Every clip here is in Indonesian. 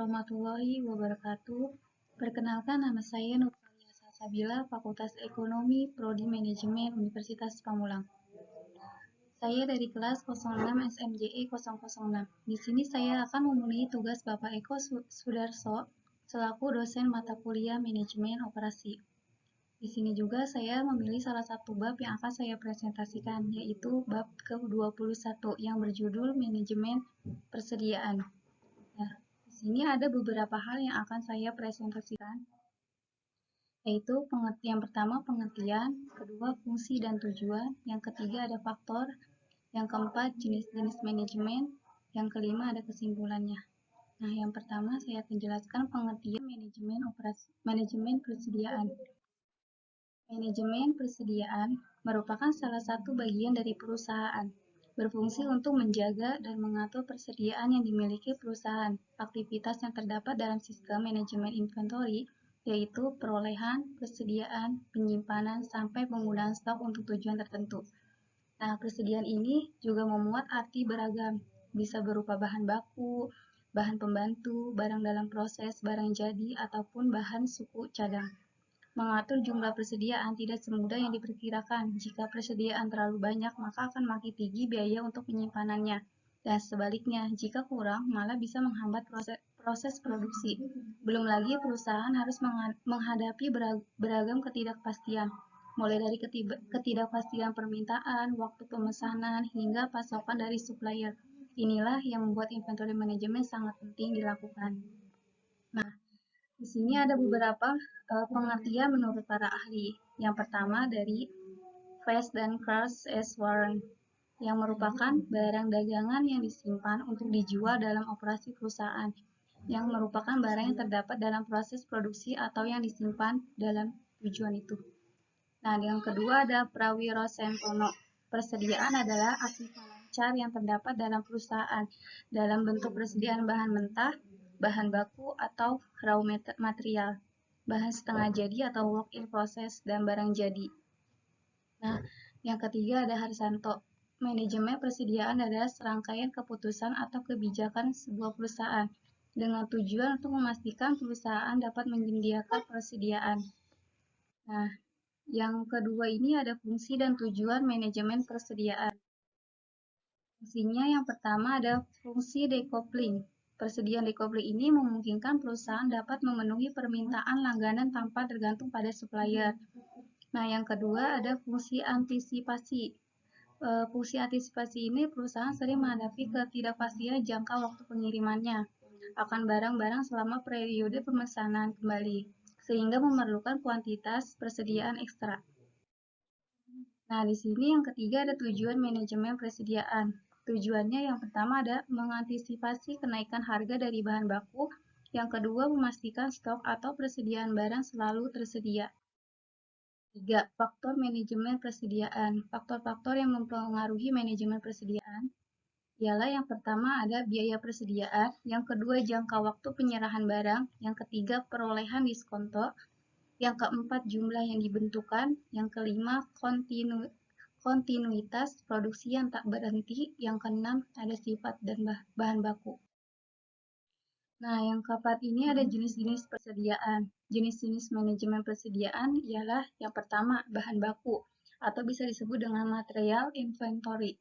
warahmatullahi wabarakatuh. Perkenalkan, nama saya Nurfalia Salsabila, Fakultas Ekonomi, Prodi Manajemen, Universitas Pamulang. Saya dari kelas 06 SMJE 006. Di sini saya akan memenuhi tugas Bapak Eko Sudarso selaku dosen mata kuliah Manajemen Operasi. Di sini juga saya memilih salah satu bab yang akan saya presentasikan, yaitu bab ke-21 yang berjudul Manajemen Persediaan. Nah, di sini ada beberapa hal yang akan saya presentasikan, yaitu yang pertama pengertian, kedua fungsi dan tujuan, yang ketiga ada faktor, yang keempat jenis-jenis manajemen, yang kelima ada kesimpulannya. Nah, yang pertama saya akan jelaskan pengertian manajemen persediaan. Manajemen persediaan merupakan salah satu bagian dari perusahaan, berfungsi untuk menjaga dan mengatur persediaan yang dimiliki perusahaan. Aktivitas yang terdapat dalam sistem manajemen inventory yaitu perolehan, persediaan, penyimpanan, sampai penggunaan stok untuk tujuan tertentu. Nah, persediaan ini juga memuat arti beragam, bisa berupa bahan baku, bahan pembantu, barang dalam proses, barang jadi, ataupun bahan suku cadang. Mengatur jumlah persediaan tidak semudah yang diperkirakan. Jika persediaan terlalu banyak, maka akan makin tinggi biaya untuk penyimpanannya. Dan sebaliknya, jika kurang, malah bisa menghambat proses produksi. Belum lagi perusahaan harus menghadapi beragam ketidakpastian, mulai dari ketidakpastian permintaan, waktu pemesanan, hingga pasokan dari supplier. Inilah yang membuat inventory manajemen sangat penting dilakukan. Nah, di sini ada beberapa pengertian menurut para ahli. Yang pertama dari Fast dan Cash as Warrant, yang merupakan barang dagangan yang disimpan untuk dijual dalam operasi perusahaan, yang merupakan barang yang terdapat dalam proses produksi atau yang disimpan dalam tujuan itu. Nah, yang kedua ada Prawiro Sentono. Persediaan adalah aktivitas lancar yang terdapat dalam perusahaan dalam bentuk persediaan bahan mentah, bahan baku atau raw material, bahan setengah jadi atau work in process, dan barang jadi. Nah, yang ketiga ada Harsanto. Manajemen persediaan adalah serangkaian keputusan atau kebijakan sebuah perusahaan dengan tujuan untuk memastikan perusahaan dapat menyediakan persediaan. Nah, yang kedua ini ada fungsi dan tujuan manajemen persediaan. Fungsinya yang pertama ada fungsi decoupling. Persediaan decoupling ini memungkinkan perusahaan dapat memenuhi permintaan langganan tanpa tergantung pada supplier. Nah, yang kedua ada fungsi antisipasi. Fungsi antisipasi ini perusahaan sering menghadapi ketidakpastian jangka waktu pengirimannya akan barang-barang selama periode pemesanan kembali, sehingga memerlukan kuantitas persediaan ekstra. Nah, di sini yang ketiga ada tujuan manajemen persediaan. Tujuannya yang pertama ada mengantisipasi kenaikan harga dari bahan baku, yang kedua memastikan stok atau persediaan barang selalu tersedia. 3. Faktor manajemen persediaan. Faktor-faktor yang mempengaruhi manajemen persediaan ialah yang pertama ada biaya persediaan, yang kedua jangka waktu penyerahan barang, yang ketiga perolehan diskonto, yang keempat jumlah yang dibentukan, yang kelima kontinuitas produksi yang tak berhenti, yang keenam ada sifat dan bahan baku. Nah, yang keempat ini ada jenis-jenis persediaan. Jenis-jenis manajemen persediaan ialah yang pertama bahan baku atau bisa disebut dengan material inventory.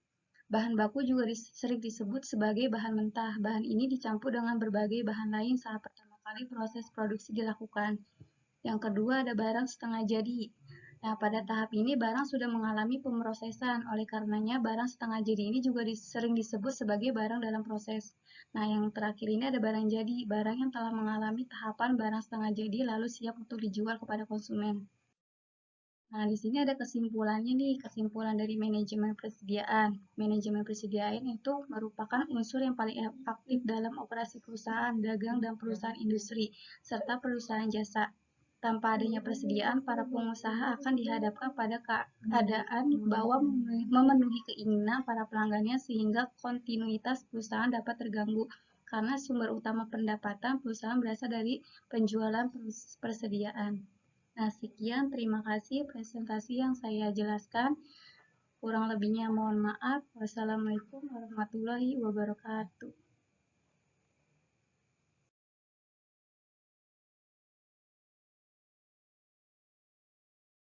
Bahan baku juga sering disebut sebagai bahan mentah. Bahan ini dicampur dengan berbagai bahan lain saat pertama kali proses produksi dilakukan. Yang kedua ada barang setengah jadi. Nah, pada tahap ini barang sudah mengalami pemrosesan, oleh karenanya barang setengah jadi ini juga sering disebut sebagai barang dalam proses. Nah, yang terakhir ini ada barang jadi, barang yang telah mengalami tahapan barang setengah jadi lalu siap untuk dijual kepada konsumen. Nah, di sini ada kesimpulannya nih, kesimpulan dari manajemen persediaan. Manajemen persediaan itu merupakan unsur yang paling aktif dalam operasi perusahaan dagang dan perusahaan industri, serta perusahaan jasa. Tanpa adanya persediaan, para pengusaha akan dihadapkan pada keadaan bahwa memenuhi keinginan para pelanggannya sehingga kontinuitas perusahaan dapat terganggu karena sumber utama pendapatan perusahaan berasal dari penjualan persediaan. Nah, sekian, terima kasih presentasi yang saya jelaskan. Kurang lebihnya mohon maaf. Wassalamualaikum warahmatullahi wabarakatuh.